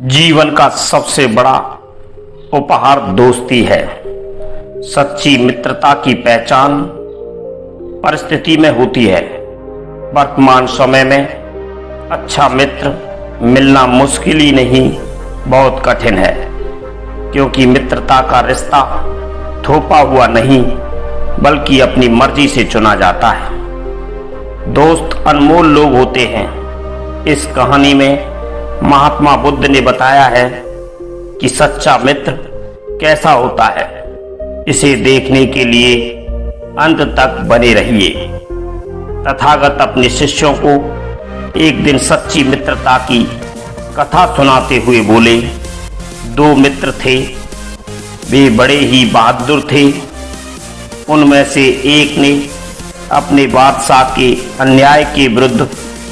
जीवन का सबसे बड़ा उपहार दोस्ती है। सच्ची मित्रता की पहचान परिस्थिति में होती है। वर्तमान समय में अच्छा मित्र मिलना मुश्किल ही नहीं, बहुत कठिन है, क्योंकि मित्रता का रिश्ता थोपा हुआ नहीं बल्कि अपनी मर्जी से चुना जाता है। दोस्त अनमोल लोग होते हैं। इस कहानी में महात्मा बुद्ध ने बताया है कि सच्चा मित्र कैसा होता है। इसे देखने के लिए अंत तक बने रहिए। तथागत अपने शिष्यों को एक दिन सच्ची मित्रता की कथा सुनाते हुए बोले, दो मित्र थे, वे बड़े ही बहादुर थे। उनमें से एक ने अपने बादशाह के अन्याय के विरुद्ध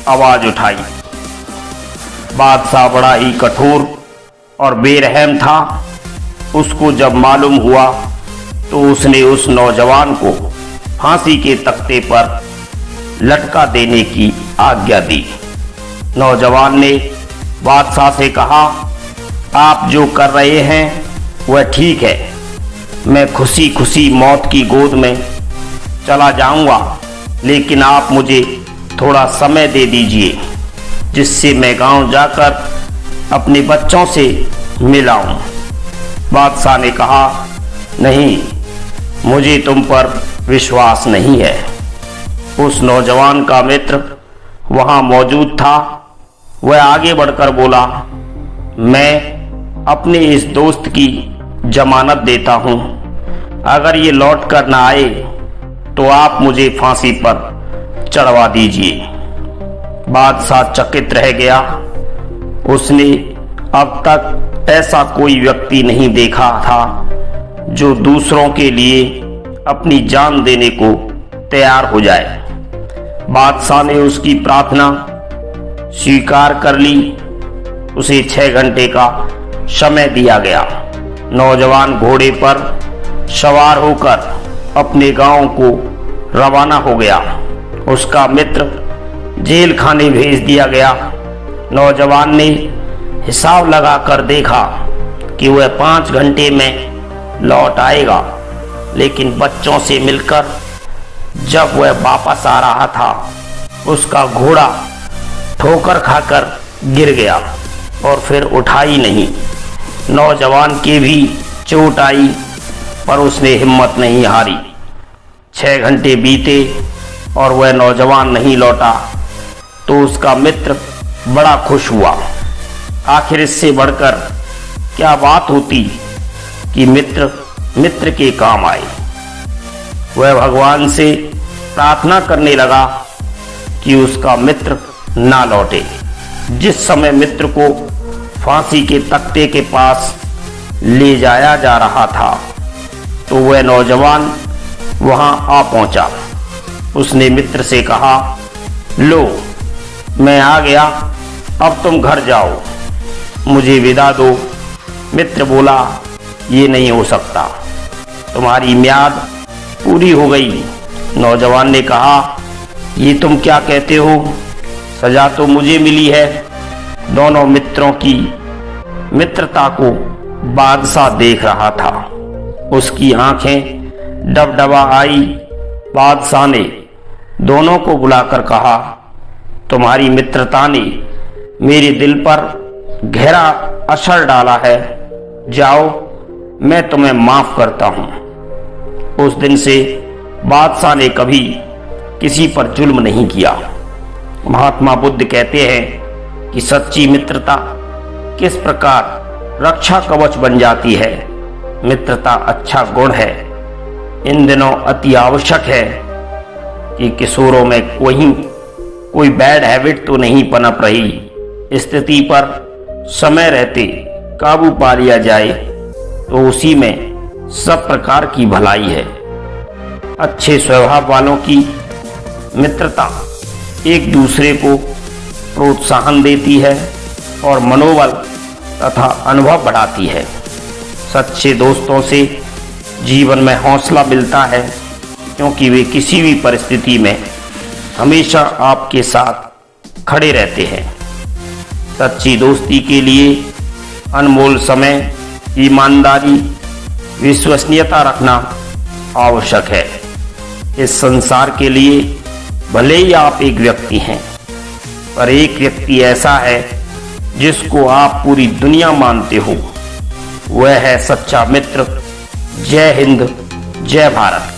आवाज उठाई। बादशाह बड़ा ही कठोर और बेरहम था। उसको जब मालूम हुआ तो उसने उस नौजवान को फांसी के तख्ते पर लटका देने की आज्ञा दी। नौजवान ने बादशाह से कहा, आप जो कर रहे हैं वह ठीक है। मैं खुशी खुशी मौत की गोद में चला जाऊंगा, लेकिन आप मुझे थोड़ा समय दे दीजिए जिससे मैं गांव जाकर अपने बच्चों से मिल आऊं। बादशाह ने कहा, नहीं, मुझे तुम पर विश्वास नहीं है। उस नौजवान का मित्र वहां मौजूद था। वह आगे बढ़कर बोला, मैं अपने इस दोस्त की जमानत देता हूं। अगर ये लौट कर ना आए तो आप मुझे फांसी पर चढ़वा दीजिए। बादशाह चकित रह गया। उसने अब तक ऐसा कोई व्यक्ति नहीं देखा था जो दूसरों के लिए अपनी जान देने को तैयार हो जाए। बादशाह ने उसकी प्रार्थना स्वीकार कर ली। उसे 6 घंटे का समय दिया गया। नौजवान घोड़े पर सवार होकर अपने गांव को रवाना हो गया। उसका मित्र जेल खाने भेज दिया गया। नौजवान ने हिसाब लगाकर देखा कि वह 5 घंटे में लौट आएगा, लेकिन बच्चों से मिलकर जब वह वापस आ रहा था, उसका घोड़ा ठोकर खाकर गिर गया और फिर उठा ही नहीं। नौजवान के भी चोट आई, पर उसने हिम्मत नहीं हारी। 6 घंटे बीते और वह नौजवान नहीं लौटा तो उसका मित्र बड़ा खुश हुआ। आखिर इससे बढ़कर क्या बात होती कि मित्र मित्र के काम आए। वह भगवान से प्रार्थना करने लगा कि उसका मित्र ना लौटे। जिस समय मित्र को फांसी के तख्ते के पास ले जाया जा रहा था तो वह नौजवान वहां आ पहुंचा। उसने मित्र से कहा, लो, मैं आ गया, अब तुम घर जाओ, मुझे विदा दो। मित्र बोला, ये नहीं हो सकता, तुम्हारी म्याद पूरी हो गई। नौजवान ने कहा, ये तुम क्या कहते हो, सजा तो मुझे मिली है। दोनों मित्रों की मित्रता को बादशाह देख रहा था। उसकी आंखें डबडबा आई। बादशाह ने दोनों को बुलाकर कहा, तुम्हारी मित्रता ने मेरे दिल पर गहरा असर डाला है। जाओ, मैं तुम्हें माफ करता हूं। उस दिन से बादशाह ने कभी किसी पर जुल्म नहीं किया। महात्मा बुद्ध कहते हैं कि सच्ची मित्रता किस प्रकार रक्षा कवच बन जाती है। मित्रता अच्छा गुण है। इन दिनों अति आवश्यक है कि किशोरों में कोई बैड हैबिट तो नहीं पनप रही। स्थिति पर समय रहते काबू पा लिया जाए तो उसी में सब प्रकार की भलाई है। अच्छे स्वभाव वालों की मित्रता एक दूसरे को प्रोत्साहन देती है और मनोबल तथा अनुभव बढ़ाती है। सच्चे दोस्तों से जीवन में हौसला मिलता है, क्योंकि वे किसी भी परिस्थिति में हमेशा आपके साथ खड़े रहते हैं। सच्ची दोस्ती के लिए अनमोल समय, ईमानदारी, विश्वसनीयता रखना आवश्यक है। इस संसार के लिए भले ही आप एक व्यक्ति हैं, पर एक व्यक्ति ऐसा है जिसको आप पूरी दुनिया मानते हो, वह है सच्चा मित्र। जय हिंद, जय भारत।